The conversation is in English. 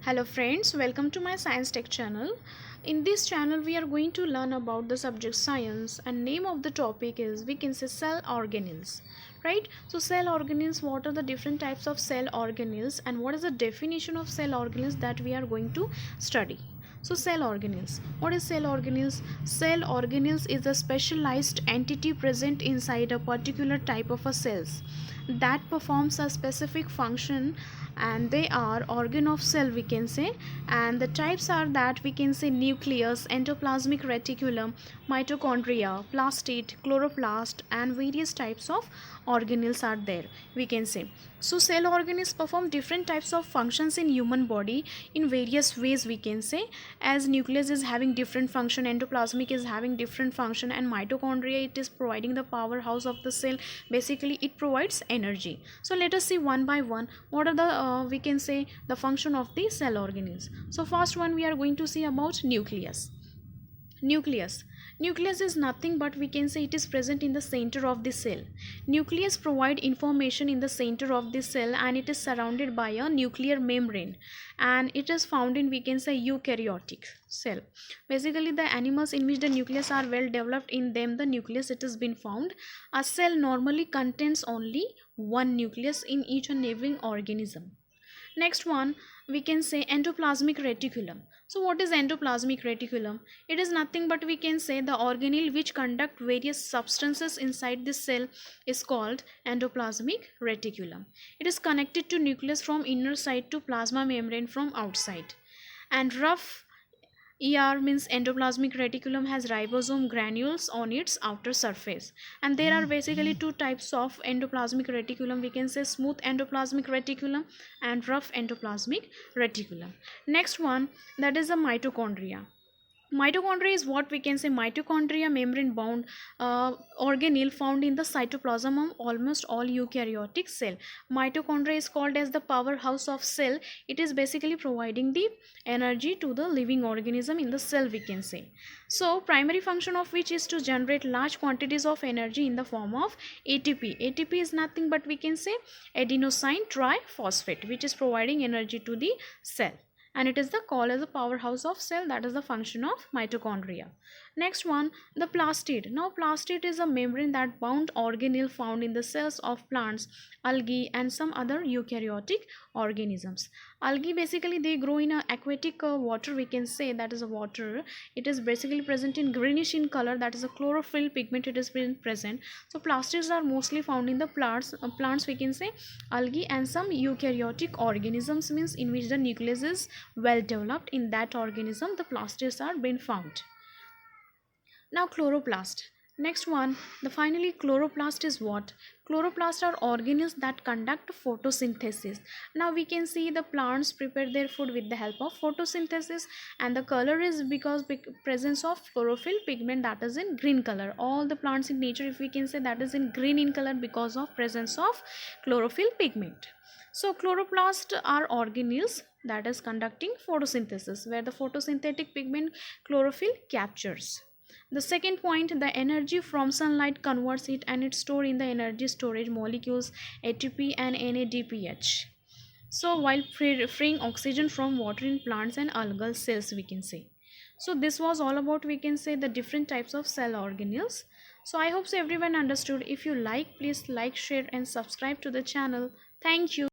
Hello friends, welcome to my science tech channel. In this channel we are going to learn about the subject science, and name of the topic is, we can say, cell organelles, right? So cell organelles, what are the different types of cell organelles and what is the definition of cell organelles that we are going to study. So cell organelles, what is cell organelles? Cell organelles is a specialized entity present inside a particular type of a cells that performs a specific function, and they are organ of cell, we can say. And the types are that we can say nucleus, endoplasmic reticulum, mitochondria, plastid, chloroplast, and various types of organelles are there, we can say. So cell organelles perform different types of functions in human body in various ways, we can say. As nucleus is having different function, endoplasmic is having different function, and mitochondria, it is providing the powerhouse of the cell. Basically it provides energy. So let us see one by one what are the we can say the function of the cell organelles. So first one, we are going to see about nucleus. Nucleus is nothing but we can say it is present in the center of the cell. Nucleus provide information in the center of the cell, and it is surrounded by a nuclear membrane, and it is found in, we can say, eukaryotic cell. Basically the animals in which the nucleus are well developed, in them the nucleus it has been found. A cell normally contains only one nucleus in each and every organism. Next one, we can say endoplasmic reticulum. So what is endoplasmic reticulum? It is nothing but we can say the organelle which conduct various substances inside the cell is called endoplasmic reticulum. It is connected to nucleus from inner side to plasma membrane from outside. And rough ER means endoplasmic reticulum has ribosome granules on its outer surface. And there are basically two types of endoplasmic reticulum, we can say smooth endoplasmic reticulum and rough endoplasmic reticulum. Next one, that is the mitochondria. Mitochondria is what we can say mitochondria membrane bound organelle found in the cytoplasm of almost all eukaryotic cell. Mitochondria is called as the powerhouse of cell. It is basically providing the energy to the living organism in the cell, we can say. So primary function of which is to generate large quantities of energy in the form of ATP. ATP is nothing but we can say adenosine triphosphate, which is providing energy to the cell, and it is the call as a powerhouse of cell. That is the function of mitochondria. Next one, the plastid. Now plastid is a membrane that bound organelle found in the cells of plants, algae, and some other eukaryotic organisms. Algae, basically they grow in a aquatic water, we can say, that is a water. It is basically present in greenish in color, that is a chlorophyll pigment, it is present. So plastids are mostly found in the plants, we can say, algae, and some eukaryotic organisms, means in which the nucleus is well developed. In that organism the plastids are being found. Now chloroplast. Next one, the finally chloroplast is what? Chloroplast are organelles that conduct photosynthesis. Now we can see the plants prepare their food with the help of photosynthesis, and the color is because presence of chlorophyll pigment, that is in green color. All the plants in nature, if we can say, that is in green in color because of presence of chlorophyll pigment. So chloroplast are organelles that is conducting photosynthesis, where the photosynthetic pigment chlorophyll captures. The second point, the energy from sunlight converts it, and it's stored in the energy storage molecules ATP and NADPH. So while freeing oxygen from water in plants and algal cells, we can say. So this was all about, we can say, the different types of cell organelles. So I hope so everyone understood. If you like, please like, share, and subscribe to the channel. Thank you.